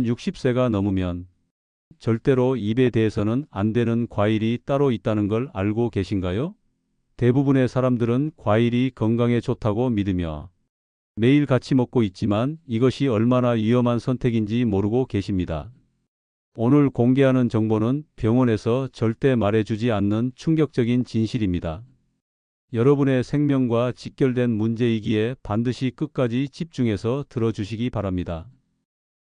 60세가 넘으면 절대로 입에 대해서는 안 되는 과일이 따로 있다는 걸 알고 계신가요? 대부분의 사람들은 과일이 건강에 좋다고 믿으며 매일 같이 먹고 있지만 이것이 얼마나 위험한 선택인지 모르고 계십니다. 오늘 공개하는 정보는 병원에서 절대 말해주지 않는 충격적인 진실입니다. 여러분의 생명과 직결된 문제이기에 반드시 끝까지 집중해서 들어주시기 바랍니다.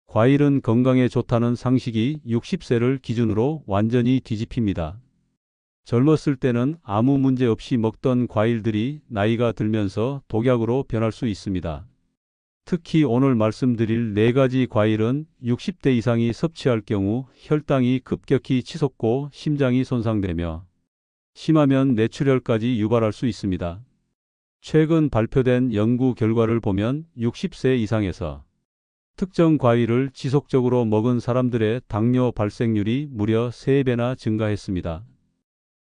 과일은 건강에 좋다는 상식이 60세를 기준으로 완전히 뒤집힙니다. 젊었을 때는 아무 문제 없이 먹던 과일들이 나이가 들면서 독약으로 변할 수 있습니다. 특히 오늘 말씀드릴 4가지 과일은 60대 이상이 섭취할 경우 혈당이 급격히 치솟고 심장이 손상되며 심하면 뇌출혈까지 유발할 수 있습니다. 최근 발표된 연구 결과를 보면 60세 이상에서 특정 과일을 지속적으로 먹은 사람들의 당뇨 발생률이 무려 3배나 증가했습니다.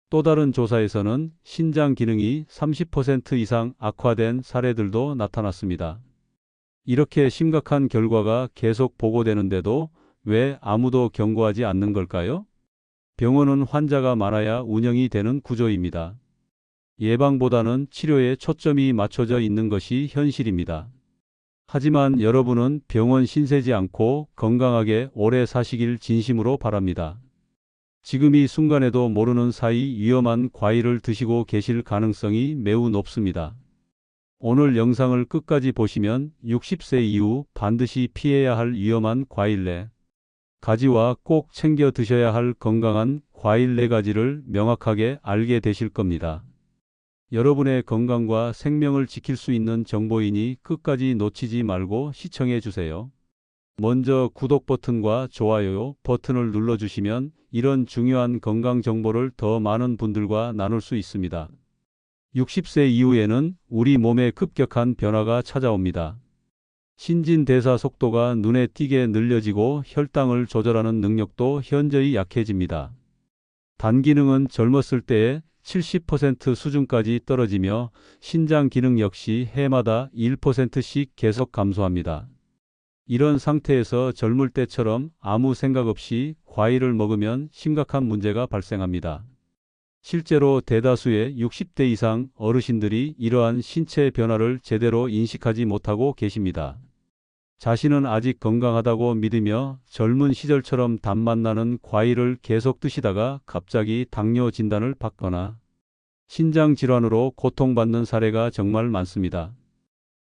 또 다른 조사에서는 신장 기능이 30% 이상 악화된 사례들도 나타났습니다. 이렇게 심각한 결과가 계속 보고되는데도 왜 아무도 경고하지 않는 걸까요? 병원은 환자가 많아야 운영이 되는 구조입니다. 예방보다는 치료에 초점이 맞춰져 있는 것이 현실입니다. 하지만 여러분은 병원 신세지 않고 건강하게 오래 사시길 진심으로 바랍니다. 지금 이 순간에도 모르는 사이 위험한 과일을 드시고 계실 가능성이 매우 높습니다. 오늘 영상을 끝까지 보시면 60세 이후 반드시 피해야 할 위험한 과일 4가지와 꼭 챙겨 드셔야 할 건강한 과일 4가지를 명확하게 알게 되실 겁니다. 여러분의 건강과 생명을 지킬 수 있는 정보이니 끝까지 놓치지 말고 시청해 주세요. 먼저 구독 버튼과 좋아요 버튼을 눌러주시면 이런 중요한 건강 정보를 더 많은 분들과 나눌 수 있습니다. 60세 이후에는 우리 몸에 급격한 변화가 찾아옵니다. 신진대사 속도가 눈에 띄게 늘려지고 혈당을 조절하는 능력도 현저히 약해집니다. 단 기능은 젊었을 때의 70% 수준까지 떨어지며 신장 기능 역시 해마다 1%씩 계속 감소합니다. 이런 상태에서 젊을 때처럼 아무 생각 없이 과일을 먹으면 심각한 문제가 발생합니다. 실제로 대다수의 60대 이상 어르신들이 이러한 신체 변화를 제대로 인식하지 못하고 계십니다. 자신은 아직 건강하다고 믿으며 젊은 시절처럼 단맛 나는 과일을 계속 드시다가 갑자기 당뇨 진단을 받거나 신장 질환으로 고통받는 사례가 정말 많습니다.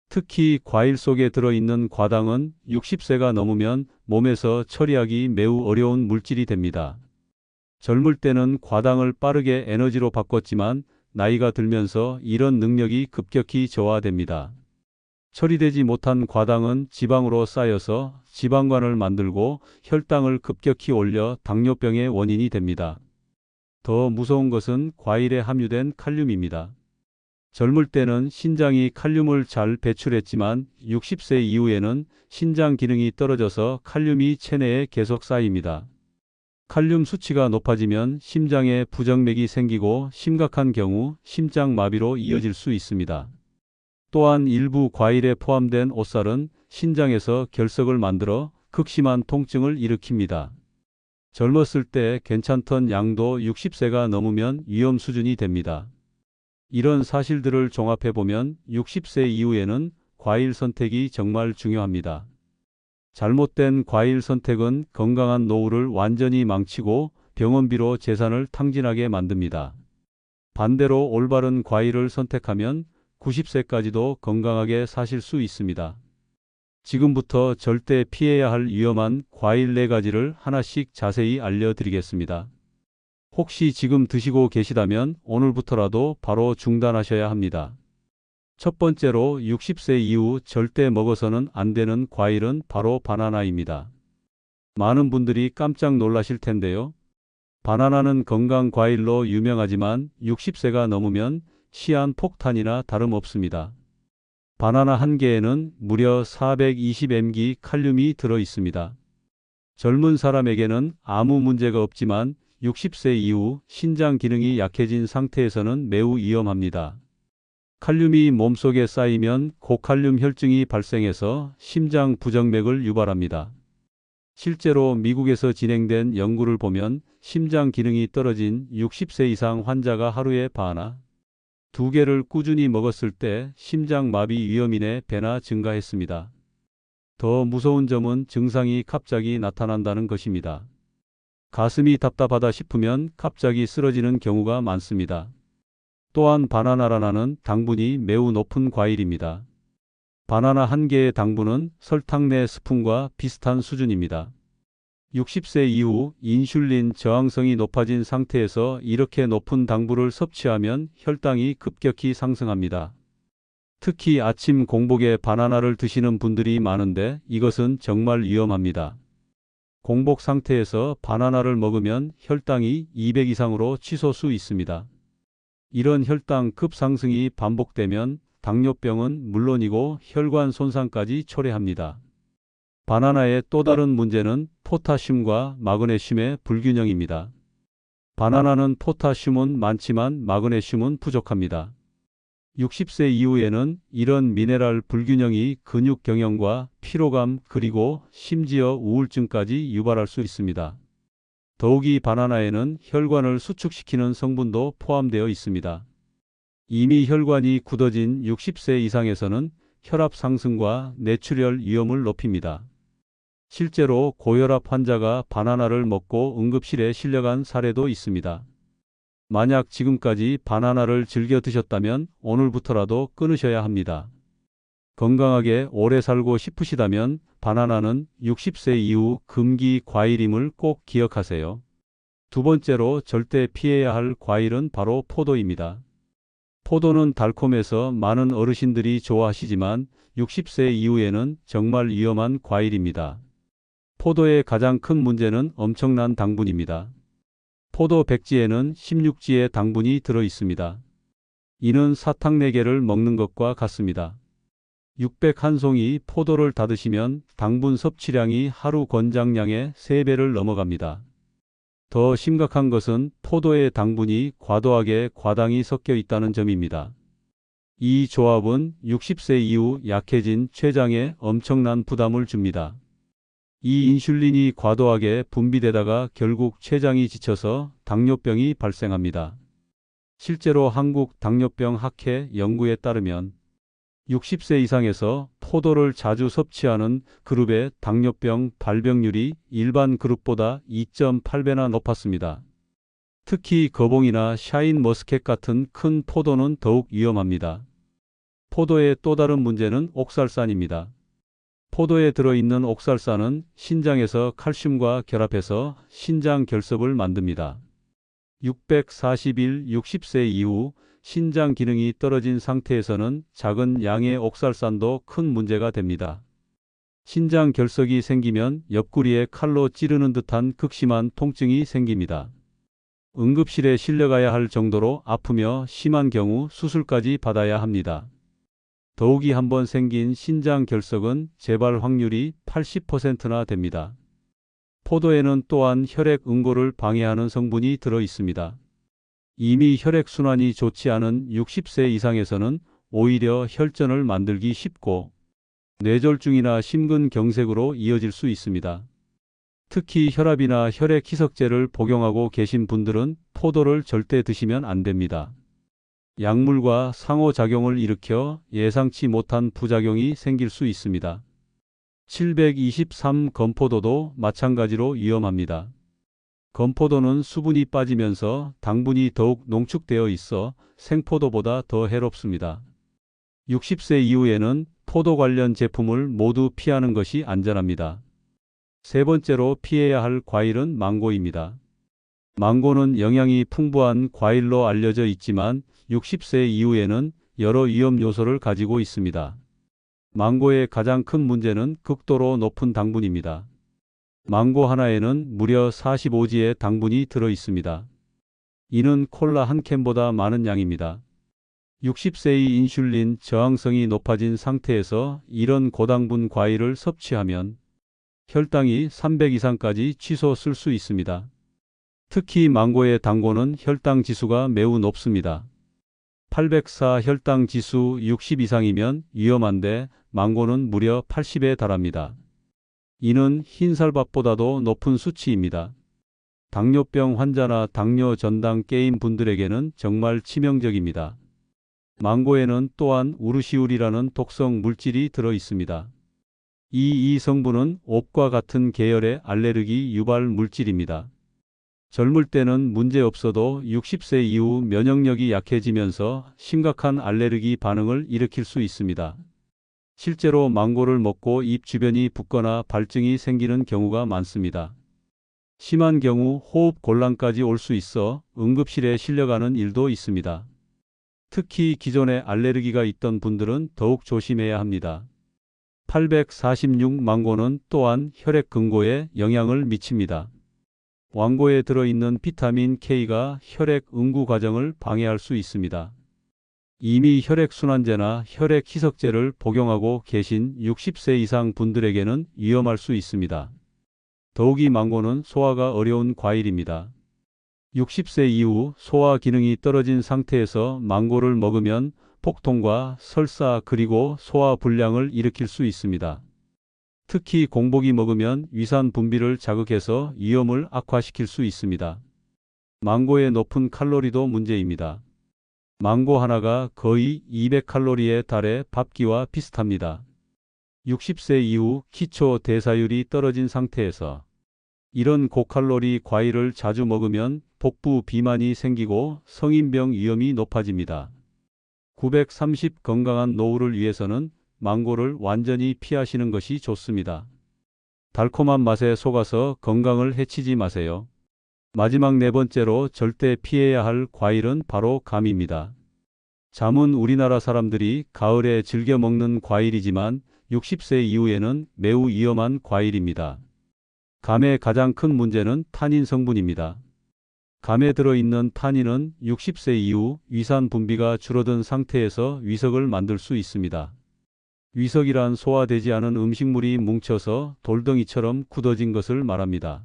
특히 과일 속에 들어있는 과당은 60세가 넘으면 몸에서 처리하기 매우 어려운 물질이 됩니다. 젊을 때는 과당을 빠르게 에너지로 바꿨지만 나이가 들면서 이런 능력이 급격히 저하됩니다. 처리되지 못한 과당은 지방으로 쌓여서 지방간을 만들고 혈당을 급격히 올려 당뇨병의 원인이 됩니다. 더 무서운 것은 과일에 함유된 칼륨입니다. 젊을 때는 신장이 칼륨을 잘 배출했지만 60세 이후에는 신장 기능이 떨어져서 칼륨이 체내에 계속 쌓입니다. 칼륨 수치가 높아지면 심장에 부정맥이 생기고 심각한 경우 심장마비로 이어질 수 있습니다. 또한 일부 과일에 포함된 오쌀은 신장에서 결석을 만들어 극심한 통증을 일으킵니다. 젊었을 때 괜찮던 양도 60세가 넘으면 위험 수준이 됩니다. 이런 사실들을 종합해보면 60세 이후에는 과일 선택이 정말 중요합니다. 잘못된 과일 선택은 건강한 노후를 완전히 망치고 병원비로 재산을 탕진하게 만듭니다. 반대로 올바른 과일을 선택하면 90세까지도 건강하게 사실 수 있습니다. 지금부터 절대 피해야 할 위험한 과일 4가지를 하나씩 자세히 알려드리겠습니다. 혹시 지금 드시고 계시다면 오늘부터라도 바로 중단하셔야 합니다. 첫 번째로 60세 이후 절대 먹어서는 안 되는 과일은 바로 바나나입니다. 많은 분들이 깜짝 놀라실 텐데요. 바나나는 건강 과일로 유명하지만 60세가 넘으면 시한폭탄이나 다름없습니다. 바나나 한 개에는 무려 420mg 칼륨이 들어 있습니다. 젊은 사람에게는 아무 문제가 없지만 60세 이후 신장 기능이 약해진 상태에서는 매우 위험합니다. 칼륨이 몸속에 쌓이면 고칼륨 혈증이 발생해서 심장 부정맥을 유발합니다. 실제로 미국에서 진행된 연구를 보면 심장 기능이 떨어진 60세 이상 환자가 하루에 바나나 2개를 꾸준히 먹었을 때 심장마비 위험인의 배나 증가했습니다. 더 무서운 점은 증상이 갑자기 나타난다는 것입니다. 가슴이 답답하다 싶으면 갑자기 쓰러지는 경우가 많습니다. 또한 바나나라는 당분이 매우 높은 과일입니다. 바나나 한 개의 당분은 설탕 4스푼과 비슷한 수준입니다. 60세 이후 인슐린 저항성이 높아진 상태에서 이렇게 높은 당분을 섭취하면 혈당이 급격히 상승합니다. 특히 아침 공복에 바나나를 드시는 분들이 많은데 이것은 정말 위험합니다. 공복 상태에서 바나나를 먹으면 혈당이 200 이상으로 치솟을 수 있습니다. 이런 혈당 급상승이 반복되면 당뇨병은 물론이고 혈관 손상까지 초래합니다. 바나나의 또 다른 문제는 포타슘과 마그네슘의 불균형입니다. 바나나는 포타슘은 많지만 마그네슘은 부족합니다. 60세 이후에는 이런 미네랄 불균형이 근육 경영과 피로감 그리고 심지어 우울증까지 유발할 수 있습니다. 더욱이 바나나에는 혈관을 수축시키는 성분도 포함되어 있습니다. 이미 혈관이 굳어진 60세 이상에서는 혈압 상승과 뇌출혈 위험을 높입니다. 실제로 고혈압 환자가 바나나를 먹고 응급실에 실려간 사례도 있습니다. 만약 지금까지 바나나를 즐겨 드셨다면 오늘부터라도 끊으셔야 합니다. 건강하게 오래 살고 싶으시다면 바나나는 60세 이후 금기 과일임을 꼭 기억하세요. 두 번째로 절대 피해야 할 과일은 바로 포도입니다. 포도는 달콤해서 많은 어르신들이 좋아하시지만 60세 이후에는 정말 위험한 과일입니다. 포도의 가장 큰 문제는 엄청난 당분입니다. 포도 백지에는 16지의 당분이 들어 있습니다. 이는 사탕 4개를 먹는 것과 같습니다. 601송이 포도를 다 드시면 당분 섭취량이 하루 권장량의 3배를 넘어갑니다. 더 심각한 것은 포도의 당분이 과도하게 과당이 섞여 있다는 점입니다. 이 조합은 60세 이후 약해진 췌장에 엄청난 부담을 줍니다. 이 인슐린이 과도하게 분비되다가 결국 췌장이 지쳐서 당뇨병이 발생합니다. 실제로 한국 당뇨병 학회 연구에 따르면 60세 이상에서 포도를 자주 섭취하는 그룹의 당뇨병 발병률이 일반 그룹보다 2.8배나 높았습니다. 특히 거봉이나 샤인머스켓 같은 큰 포도는 더욱 위험합니다. 포도의 또 다른 문제는 옥살산입니다. 포도에 들어있는 옥살산은 신장에서 칼슘과 결합해서 신장 결석을 만듭니다. 641 60세 이후 신장 기능이 떨어진 상태에서는 작은 양의 옥살산도 큰 문제가 됩니다. 신장 결석이 생기면 옆구리에 칼로 찌르는 듯한 극심한 통증이 생깁니다. 응급실에 실려가야 할 정도로 아프며 심한 경우 수술까지 받아야 합니다. 더욱이 한번 생긴 신장 결석은 재발 확률이 80%나 됩니다. 포도에는 또한 혈액 응고를 방해하는 성분이 들어 있습니다. 이미 혈액순환이 좋지 않은 60세 이상에서는 오히려 혈전을 만들기 쉽고 뇌졸중이나 심근경색으로 이어질 수 있습니다. 특히 혈압이나 혈액 희석제를 복용하고 계신 분들은 포도를 절대 드시면 안 됩니다. 약물과 상호작용을 일으켜 예상치 못한 부작용이 생길 수 있습니다. 723 건포도도 마찬가지로 위험합니다. 건포도는 수분이 빠지면서 당분이 더욱 농축되어 있어 생포도보다 더 해롭습니다. 60세 이후에는 포도 관련 제품을 모두 피하는 것이 안전합니다. 세 번째로 피해야 할 과일은 망고입니다. 망고는 영양이 풍부한 과일로 알려져 있지만 60세 이후에는 여러 위험 요소를 가지고 있습니다. 망고의 가장 큰 문제는 극도로 높은 당분입니다. 망고 하나에는 무려 45지의 당분이 들어 있습니다. 이는 콜라 한 캔보다 많은 양입니다. 60세의 인슐린 저항성이 높아진 상태에서 이런 고당분 과일을 섭취하면 혈당이 300 이상까지 치솟을 수 있습니다. 특히 망고의 당고는 혈당 지수가 매우 높습니다. 804 혈당 지수 60 이상이면 위험한데 망고는 무려 80에 달합니다. 이는 흰쌀밥보다도 높은 수치입니다. 당뇨병 환자나 당뇨 전당 깨인 분들에게는 정말 치명적입니다. 망고에는 또한 우르시울이라는 독성 물질이 들어 있습니다. 이 성분은 옥과 같은 계열의 알레르기 유발 물질입니다. 젊을 때는 문제 없어도 60세 이후 면역력이 약해지면서 심각한 알레르기 반응을 일으킬 수 있습니다. 실제로 망고를 먹고 입 주변이 붓거나 발증이 생기는 경우가 많습니다. 심한 경우 호흡 곤란까지 올 수 있어 응급실에 실려가는 일도 있습니다. 특히 기존에 알레르기가 있던 분들은 더욱 조심해야 합니다. 846 망고는 또한 혈액 근고에 영향을 미칩니다. 왕고에 들어있는 비타민 K가 혈액 응구 과정을 방해할 수 있습니다. 이미 혈액순환제나 혈액희석제를 복용하고 계신 60세 이상 분들에게는 위험할 수 있습니다. 더욱이 망고는 소화가 어려운 과일입니다. 60세 이후 소화 기능이 떨어진 상태에서 망고를 먹으면 복통과 설사 그리고 소화 불량을 일으킬 수 있습니다. 특히 공복이 먹으면 위산 분비를 자극해서 위염을 악화시킬 수 있습니다. 망고의 높은 칼로리도 문제입니다. 망고 하나가 거의 200칼로리에 달해 밥기와 비슷합니다. 60세 이후 기초 대사율이 떨어진 상태에서 이런 고칼로리 과일을 자주 먹으면 복부 비만이 생기고 성인병 위험이 높아집니다. 930 건강한 노후를 위해서는 망고를 완전히 피하시는 것이 좋습니다. 달콤한 맛에 속아서 건강을 해치지 마세요. 마지막 네 번째로 절대 피해야 할 과일은 바로 감입니다. 잠은 우리나라 사람들이 가을에 즐겨 먹는 과일이지만 60세 이후에는 매우 위험한 과일입니다. 감의 가장 큰 문제는 타닌 성분입니다. 감에 들어있는 타닌은 60세 이후 위산 분비가 줄어든 상태에서 위석을 만들 수 있습니다. 위석이란 소화되지 않은 음식물이 뭉쳐서 돌덩이처럼 굳어진 것을 말합니다.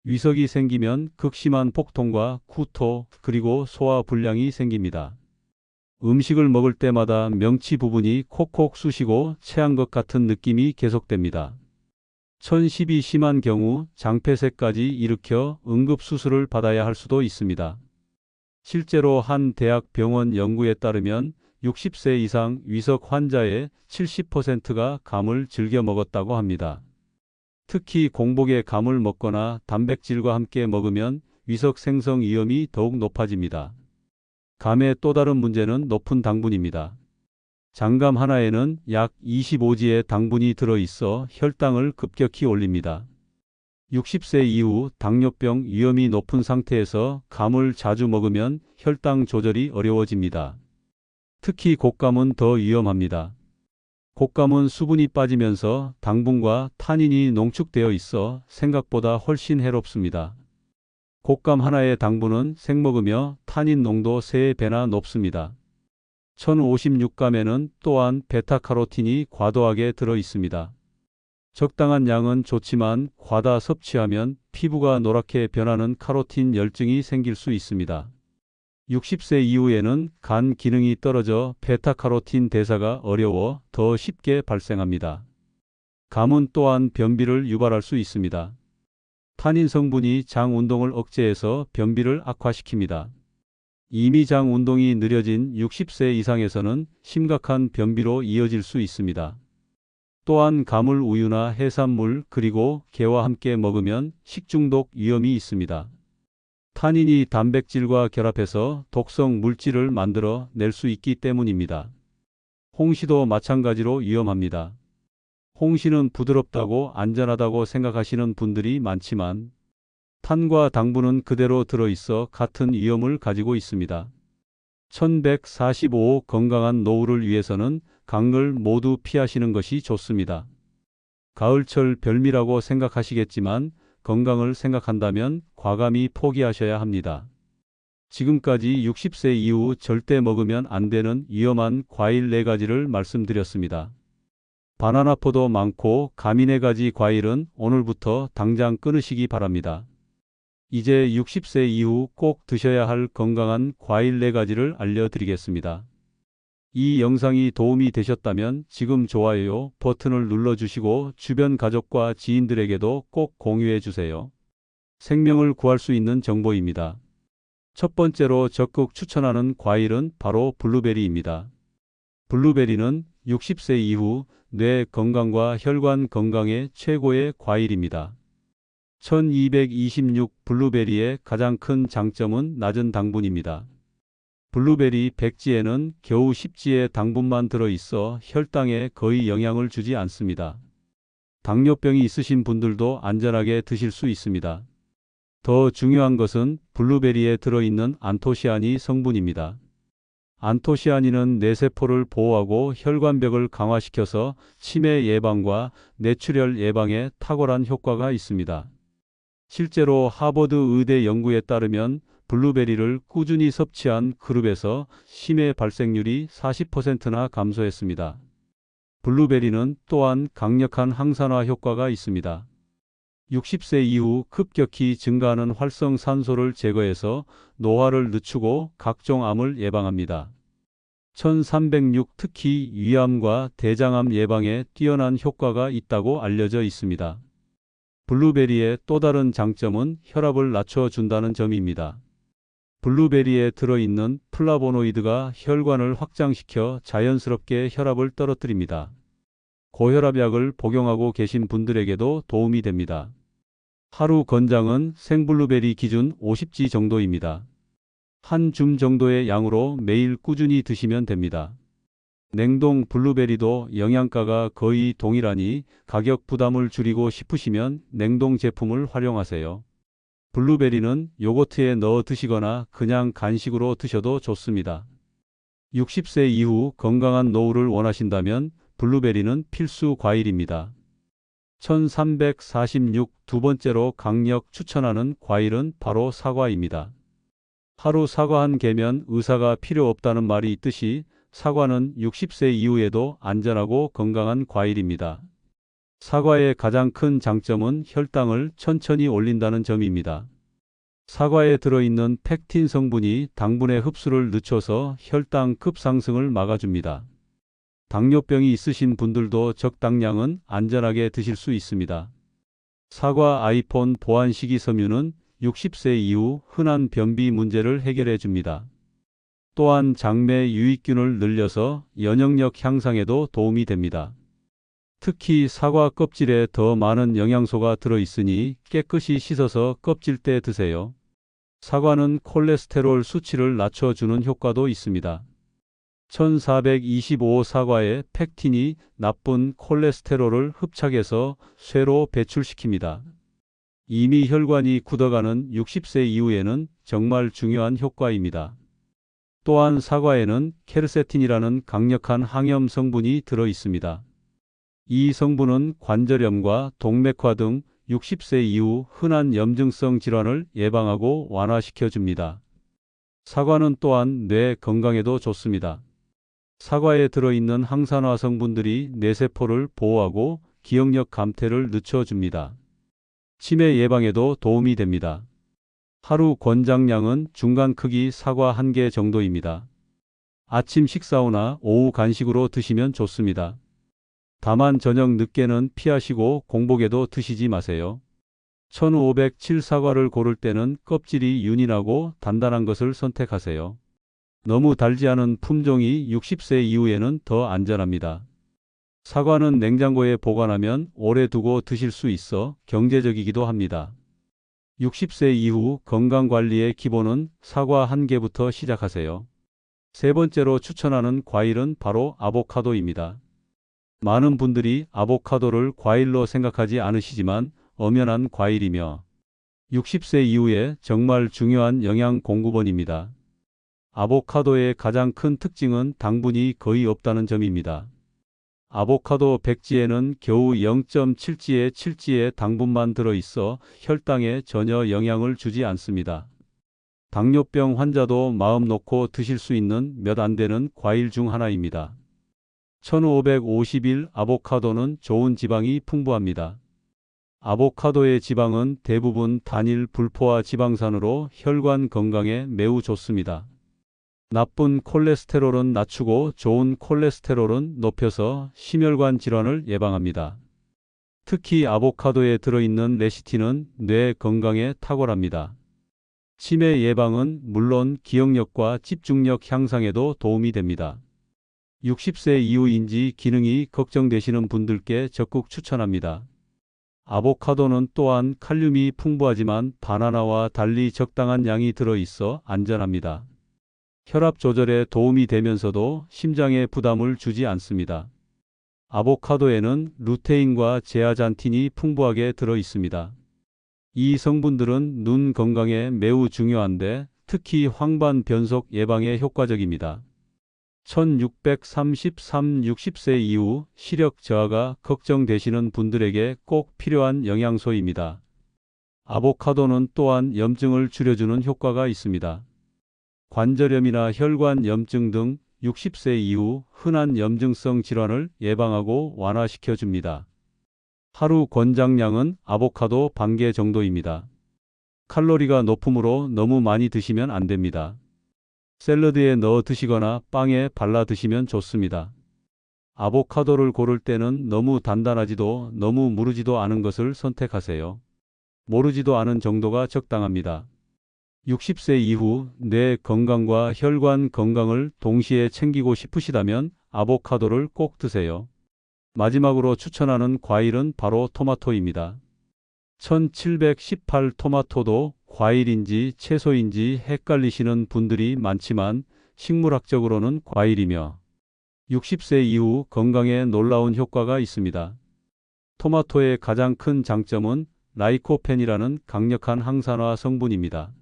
위석이 생기면 극심한 복통과 구토 그리고 소화 불량이 생깁니다. 음식을 먹을 때마다 명치 부분이 콕콕 쑤시고 체한 것 같은 느낌이 계속됩니다. 1010이 심한 경우 장폐색까지 일으켜 응급수술을 받아야 할 수도 있습니다. 실제로 한 대학 병원 연구에 따르면 60세 이상 위석 환자의 70%가 감을 즐겨 먹었다고 합니다. 특히 공복에 감을 먹거나 단백질과 함께 먹으면 위석 생성 위험이 더욱 높아집니다. 감의 또 다른 문제는 높은 당분입니다. 장감 하나에는 약 25지의 당분이 들어있어 혈당을 급격히 올립니다. 60세 이후 당뇨병 위험이 높은 상태에서 감을 자주 먹으면 혈당 조절이 어려워집니다. 특히 곶감은 더 위험합니다. 곶감은 수분이 빠지면서 당분과 타닌이 농축되어 있어 생각보다 훨씬 해롭습니다. 곶감 하나의 당분은 생먹으며 타닌 농도 3배나 높습니다. 1056감에는 또한 베타카로틴이 과도하게 들어 있습니다. 적당한 양은 좋지만 과다 섭취하면 피부가 노랗게 변하는 카로틴 열증이 생길 수 있습니다. 60세 이후에는 간 기능이 떨어져 베타카로틴 대사가 어려워 더 쉽게 발생합니다. 감은 또한 변비를 유발할 수 있습니다. 타닌 성분이 장 운동을 억제해서 변비를 악화시킵니다. 이미 장 운동이 느려진 60세 이상에서는 심각한 변비로 이어질 수 있습니다. 또한 감을 우유나 해산물 그리고 게와 함께 먹으면 식중독 위험이 있습니다. 타닌이 단백질과 결합해서 독성 물질을 만들어 낼 수 있기 때문입니다. 홍시도 마찬가지로 위험합니다. 홍시는 부드럽다고 안전하다고 생각하시는 분들이 많지만 탄과 당분은 그대로 들어있어 같은 위험을 가지고 있습니다. 1145 건강한 노후를 위해서는 강을 모두 피하시는 것이 좋습니다. 가을철 별미라고 생각하시겠지만 건강을 생각한다면 과감히 포기하셔야 합니다. 지금까지 60세 이후 절대 먹으면 안 되는 위험한 과일 4가지를 말씀드렸습니다. 바나나포도 많고 감이 4가지 과일은 오늘부터 당장 끊으시기 바랍니다. 이제 60세 이후 꼭 드셔야 할 건강한 과일 4가지를 알려드리겠습니다. 이 영상이 도움이 되셨다면 지금 좋아요 버튼을 눌러주시고 주변 가족과 지인들에게도 꼭 공유해 주세요. 생명을 구할 수 있는 정보입니다. 첫 번째로 적극 추천하는 과일은 바로 블루베리입니다. 블루베리는 60세 이후 뇌 건강과 혈관 건강에 최고의 과일입니다. 1226 블루베리의 가장 큰 장점은 낮은 당분입니다. 블루베리 100지에는 겨우 10지의 당분만 들어있어 혈당에 거의 영향을 주지 않습니다. 당뇨병이 있으신 분들도 안전하게 드실 수 있습니다. 더 중요한 것은 블루베리에 들어있는 안토시아닌 성분입니다. 안토시아닌은 뇌세포를 보호하고 혈관벽을 강화시켜서 치매 예방과 뇌출혈 예방에 탁월한 효과가 있습니다. 실제로 하버드 의대 연구에 따르면 블루베리를 꾸준히 섭취한 그룹에서 치매 발생률이 40%나 감소했습니다. 블루베리는 또한 강력한 항산화 효과가 있습니다. 60세 이후 급격히 증가하는 활성산소를 제거해서 노화를 늦추고 각종 암을 예방합니다. 1306 특히 위암과 대장암 예방에 뛰어난 효과가 있다고 알려져 있습니다. 블루베리의 또 다른 장점은 혈압을 낮춰준다는 점입니다. 블루베리에 들어있는 플라보노이드가 혈관을 확장시켜 자연스럽게 혈압을 떨어뜨립니다. 고혈압약을 복용하고 계신 분들에게도 도움이 됩니다. 하루 권장은 생블루베리 기준 50지 정도입니다. 한 줌 정도의 양으로 매일 꾸준히 드시면 됩니다. 냉동 블루베리도 영양가가 거의 동일하니 가격 부담을 줄이고 싶으시면 냉동 제품을 활용하세요. 블루베리는 요거트에 넣어 드시거나 그냥 간식으로 드셔도 좋습니다. 60세 이후 건강한 노후를 원하신다면 블루베리는 필수 과일입니다. 1346 두 번째로 강력 추천하는 과일은 바로 사과입니다. 하루 사과 한 개면 의사가 필요 없다는 말이 있듯이 사과는 60세 이후에도 안전하고 건강한 과일입니다. 사과의 가장 큰 장점은 혈당을 천천히 올린다는 점입니다. 사과에 들어있는 펙틴 성분이 당분의 흡수를 늦춰서 혈당 급상승을 막아줍니다. 당뇨병이 있으신 분들도 적당량은 안전하게 드실 수 있습니다. 사과 아이폰 보안 식이섬유는 60세 이후 흔한 변비 문제를 해결해 줍니다. 또한 장내 유익균을 늘려서 면역력 향상에도 도움이 됩니다. 특히 사과 껍질에 더 많은 영양소가 들어있으니 깨끗이 씻어서 껍질 때 드세요. 사과는 콜레스테롤 수치를 낮춰주는 효과도 있습니다. 1425 사과의 펙틴이 나쁜 콜레스테롤을 흡착해서 쇠로 배출시킵니다. 이미 혈관이 굳어가는 60세 이후에는 정말 중요한 효과입니다. 또한 사과에는 케르세틴이라는 강력한 항염 성분이 들어 있습니다. 이 성분은 관절염과 동맥화 등 60세 이후 흔한 염증성 질환을 예방하고 완화시켜 줍니다. 사과는 또한 뇌 건강에도 좋습니다. 사과에 들어있는 항산화 성분들이 뇌세포를 보호하고 기억력 감퇴를 늦춰줍니다. 치매 예방에도 도움이 됩니다. 하루 권장량은 중간 크기 사과 1개 정도입니다. 아침 식사 후나 오후 간식으로 드시면 좋습니다. 다만 저녁 늦게는 피하시고 공복에도 드시지 마세요. 1507 사과를 고를 때는 껍질이 윤인하고 단단한 것을 선택하세요. 너무 달지 않은 품종이 60세 이후에는 더 안전합니다. 사과는 냉장고에 보관하면 오래 두고 드실 수 있어 경제적이기도 합니다. 60세 이후 건강관리의 기본은 사과 1개부터 시작하세요. 세 번째로 추천하는 과일은 바로 아보카도입니다. 많은 분들이 아보카도를 과일로 생각하지 않으시지만 엄연한 과일이며 60세 이후에 정말 중요한 영양 공급원입니다. 아보카도의 가장 큰 특징은 당분이 거의 없다는 점입니다. 아보카도 100지에는 겨우 0.7지의 7지의 당분만 들어있어 혈당에 전혀 영향을 주지 않습니다. 당뇨병 환자도 마음 놓고 드실 수 있는 몇 안 되는 과일 중 하나입니다. 1551 아보카도는 좋은 지방이 풍부합니다. 아보카도의 지방은 대부분 단일 불포화 지방산으로 혈관 건강에 매우 좋습니다. 나쁜 콜레스테롤은 낮추고 좋은 콜레스테롤은 높여서 심혈관 질환을 예방합니다. 특히 아보카도에 들어있는 레시틴은 뇌 건강에 탁월합니다. 치매 예방은 물론 기억력과 집중력 향상에도 도움이 됩니다. 60세 이후 인지 기능이 걱정되시는 분들께 적극 추천합니다. 아보카도는 또한 칼륨이 풍부하지만 바나나와 달리 적당한 양이 들어있어 안전합니다. 혈압 조절에 도움이 되면서도 심장에 부담을 주지 않습니다. 아보카도에는 루테인과 제아잔틴이 풍부하게 들어 있습니다. 이 성분들은 눈 건강에 매우 중요한데 특히 황반 변속 예방에 효과적입니다. 1633 60세 이후 시력 저하가 걱정되시는 분들에게 꼭 필요한 영양소입니다. 아보카도는 또한 염증을 줄여주는 효과가 있습니다. 관절염이나 혈관 염증 등 60세 이후 흔한 염증성 질환을 예방하고 완화시켜 줍니다. 하루 권장량은 아보카도 반 개 정도입니다. 칼로리가 높으므로 너무 많이 드시면 안 됩니다. 샐러드에 넣어 드시거나 빵에 발라 드시면 좋습니다. 아보카도를 고를 때는 너무 단단하지도 너무 무르지도 않은 것을 선택하세요. 모르지도 않은 정도가 적당합니다. 60세 이후 뇌 건강과 혈관 건강을 동시에 챙기고 싶으시다면 아보카도를 꼭 드세요. 마지막으로 추천하는 과일은 바로 토마토입니다. 1718 토마토도 과일인지 채소인지 헷갈리시는 분들이 많지만 식물학적으로는 과일이며 60세 이후 건강에 놀라운 효과가 있습니다. 토마토의 가장 큰 장점은 라이코펜이라는 강력한 항산화 성분입니다.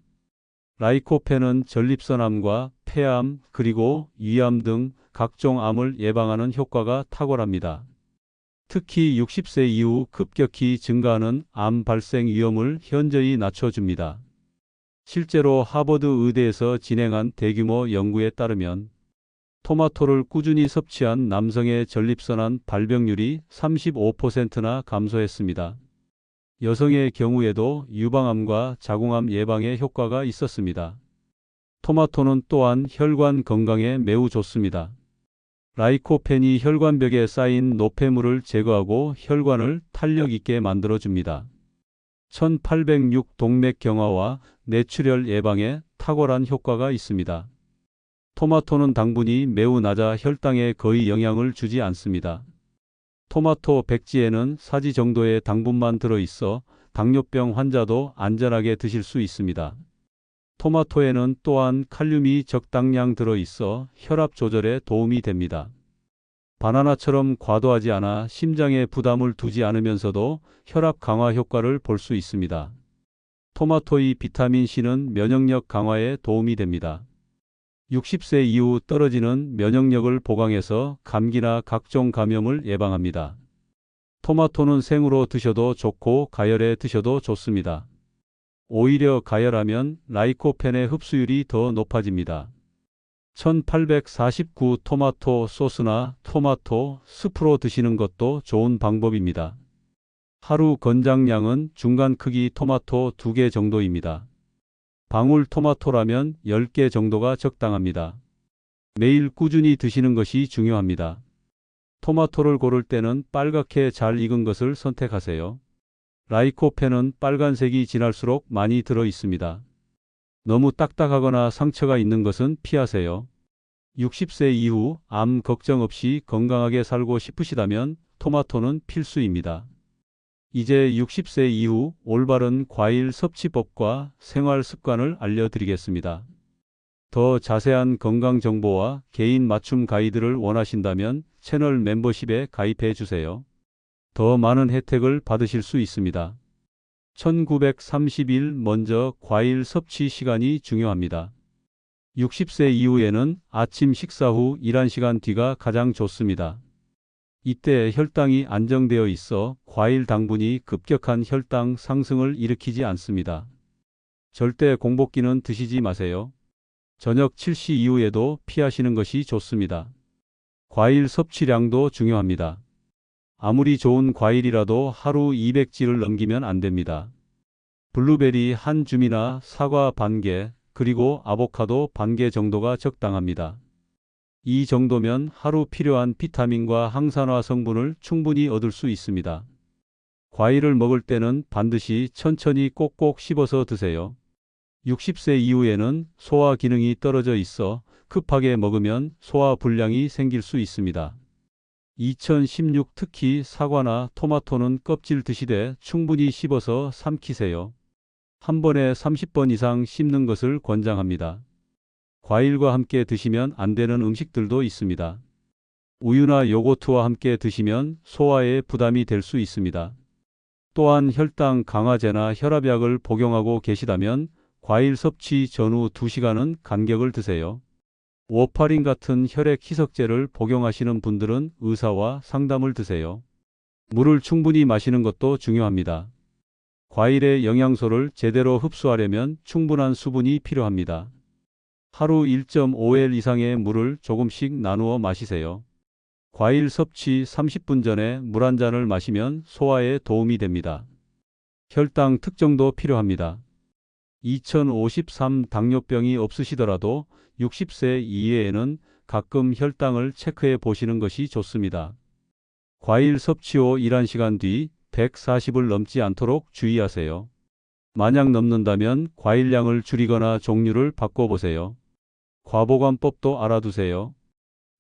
라이코펜은 전립선암과 폐암 그리고 위암 등 각종 암을 예방하는 효과가 탁월합니다. 특히 60세 이후 급격히 증가하는 암 발생 위험을 현저히 낮춰줍니다. 실제로 하버드 의대에서 진행한 대규모 연구에 따르면 토마토를 꾸준히 섭취한 남성의 전립선암 발병률이 35%나 감소했습니다. 여성의 경우에도 유방암과 자궁암 예방에 효과가 있었습니다. 토마토는 또한 혈관 건강에 매우 좋습니다. 라이코펜이 혈관벽에 쌓인 노폐물을 제거하고 혈관을 탄력 있게 만들어줍니다. 1806 동맥 경화와 뇌출혈 예방에 탁월한 효과가 있습니다. 토마토는 당분이 매우 낮아 혈당에 거의 영향을 주지 않습니다. 토마토 백지에는 사지 정도의 당분만 들어있어 당뇨병 환자도 안전하게 드실 수 있습니다. 토마토에는 또한 칼륨이 적당량 들어있어 혈압 조절에 도움이 됩니다. 바나나처럼 과도하지 않아 심장에 부담을 두지 않으면서도 혈압 강화 효과를 볼 수 있습니다. 토마토의 비타민C는 면역력 강화에 도움이 됩니다. 60세 이후 떨어지는 면역력을 보강해서 감기나 각종 감염을 예방합니다. 토마토는 생으로 드셔도 좋고 가열해 드셔도 좋습니다. 오히려 가열하면 라이코펜의 흡수율이 더 높아집니다. 1849 토마토 소스나 토마토 스프로 드시는 것도 좋은 방법입니다. 하루 권장량은 중간 크기 토마토 2개 정도입니다. 방울 토마토라면 10개 정도가 적당합니다. 매일 꾸준히 드시는 것이 중요합니다. 토마토를 고를 때는 빨갛게 잘 익은 것을 선택하세요. 라이코펜은 빨간색이 진할수록 많이 들어 있습니다. 너무 딱딱하거나 상처가 있는 것은 피하세요. 60세 이후 암 걱정 없이 건강하게 살고 싶으시다면 토마토는 필수입니다. 이제 60세 이후 올바른 과일 섭취법과 생활 습관을 알려드리겠습니다. 더 자세한 건강 정보와 개인 맞춤 가이드를 원하신다면 채널 멤버십에 가입해 주세요. 더 많은 혜택을 받으실 수 있습니다. 1931 먼저 과일 섭취 시간이 중요합니다. 60세 이후에는 아침 식사 후 일한 시간 뒤가 가장 좋습니다. 이때 혈당이 안정되어 있어 과일 당분이 급격한 혈당 상승을 일으키지 않습니다. 절대 공복기는 드시지 마세요. 저녁 7시 이후에도 피하시는 것이 좋습니다. 과일 섭취량도 중요합니다. 아무리 좋은 과일이라도 하루 200지를 넘기면 안 됩니다. 블루베리 한 줌이나 사과 반 개, 그리고 아보카도 반 개 정도가 적당합니다. 이 정도면 하루 필요한 비타민과 항산화 성분을 충분히 얻을 수 있습니다. 과일을 먹을 때는 반드시 천천히 꼭꼭 씹어서 드세요. 60세 이후에는 소화 기능이 떨어져 있어 급하게 먹으면 소화 불량이 생길 수 있습니다. 2016 특히 사과나 토마토는 껍질 드시되 충분히 씹어서 삼키세요. 한 번에 30번 이상 씹는 것을 권장합니다. 과일과 함께 드시면 안 되는 음식들도 있습니다. 우유나 요거트와 함께 드시면 소화에 부담이 될 수 있습니다. 또한 혈당 강화제나 혈압약을 복용하고 계시다면 과일 섭취 전후 2시간은 간격을 두세요. 워파린 같은 혈액 희석제를 복용하시는 분들은 의사와 상담을 드세요. 물을 충분히 마시는 것도 중요합니다. 과일의 영양소를 제대로 흡수하려면 충분한 수분이 필요합니다. 하루 1.5L 이상의 물을 조금씩 나누어 마시세요. 과일 섭취 30분 전에 물 한 잔을 마시면 소화에 도움이 됩니다. 혈당 특정도 필요합니다. 2053 당뇨병이 없으시더라도 60세 이외에는 가끔 혈당을 체크해 보시는 것이 좋습니다. 과일 섭취 후 일한 시간 뒤 140을 넘지 않도록 주의하세요. 만약 넘는다면 과일량을 줄이거나 종류를 바꿔보세요. 과보관법도 알아두세요.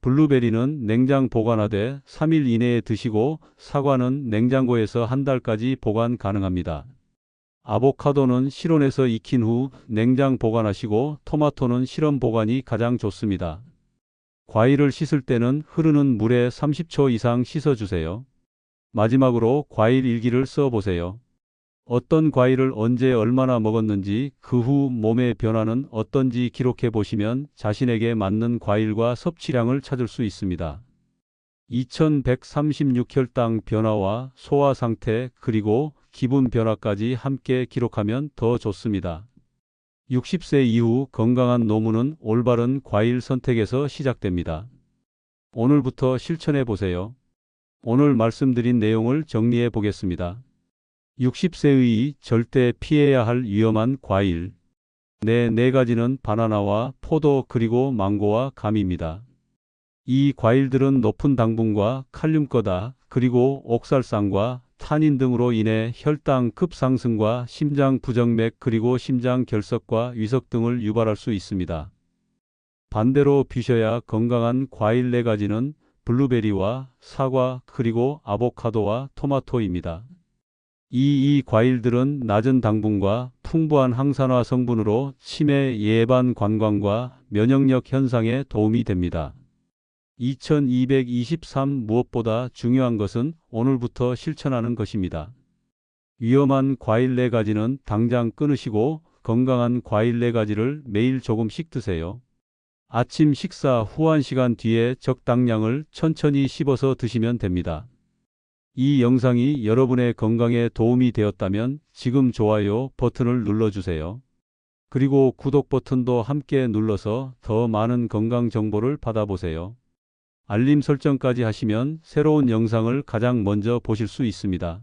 블루베리는 냉장 보관하되 3일 이내에 드시고 사과는 냉장고에서 한 달까지 보관 가능합니다. 아보카도는 실온에서 익힌 후 냉장 보관하시고 토마토는 실온 보관이 가장 좋습니다. 과일을 씻을 때는 흐르는 물에 30초 이상 씻어주세요. 마지막으로 과일 일기를 써보세요. 어떤 과일을 언제 얼마나 먹었는지 그 후 몸의 변화는 어떤지 기록해 보시면 자신에게 맞는 과일과 섭취량을 찾을 수 있습니다. 2136 혈당 변화와 소화 상태 그리고 기분 변화까지 함께 기록하면 더 좋습니다. 60세 이후 건강한 노후는 올바른 과일 선택에서 시작됩니다. 오늘부터 실천해 보세요. 오늘 말씀드린 내용을 정리해 보겠습니다. 60세의 절대 피해야 할 위험한 과일. 네 가지는 바나나와 포도 그리고 망고와 감입니다. 이 과일들은 높은 당분과 칼륨거다 그리고 옥살산과 타닌 등으로 인해 혈당 급상승과 심장 부정맥 그리고 심장 결석과 위석 등을 유발할 수 있습니다. 반대로 비셔야 건강한 과일 4가지는 블루베리와 사과 그리고 아보카도와 토마토입니다. 이 과일들은 낮은 당분과 풍부한 항산화 성분으로 치매 예방 관광과 면역력 현상에 도움이 됩니다. 2223 무엇보다 중요한 것은 오늘부터 실천하는 것입니다. 위험한 과일 4가지는 당장 끊으시고 건강한 과일 4가지를 매일 조금씩 드세요. 아침 식사 후 1시간 뒤에 적당량을 천천히 씹어서 드시면 됩니다. 이 영상이 여러분의 건강에 도움이 되었다면 지금 좋아요 버튼을 눌러주세요. 그리고 구독 버튼도 함께 눌러서 더 많은 건강 정보를 받아보세요. 알림 설정까지 하시면 새로운 영상을 가장 먼저 보실 수 있습니다.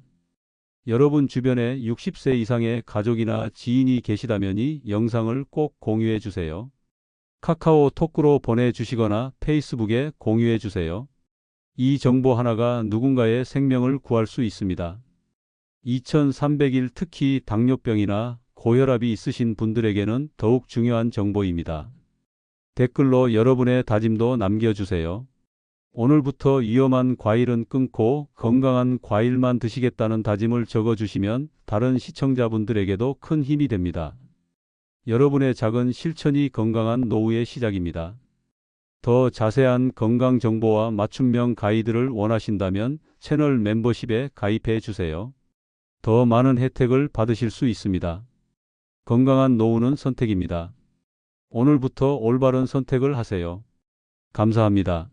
여러분 주변에 60세 이상의 가족이나 지인이 계시다면 이 영상을 꼭 공유해 주세요. 카카오톡으로 보내주시거나 페이스북에 공유해 주세요. 이 정보 하나가 누군가의 생명을 구할 수 있습니다. 2300일 특히 당뇨병이나 고혈압이 있으신 분들에게는 더욱 중요한 정보입니다. 댓글로 여러분의 다짐도 남겨주세요. 오늘부터 위험한 과일은 끊고 건강한 과일만 드시겠다는 다짐을 적어주시면 다른 시청자분들에게도 큰 힘이 됩니다. 여러분의 작은 실천이 건강한 노후의 시작입니다. 더 자세한 건강 정보와 맞춤형 가이드를 원하신다면 채널 멤버십에 가입해 주세요. 더 많은 혜택을 받으실 수 있습니다. 건강한 노후는 선택입니다. 오늘부터 올바른 선택을 하세요. 감사합니다.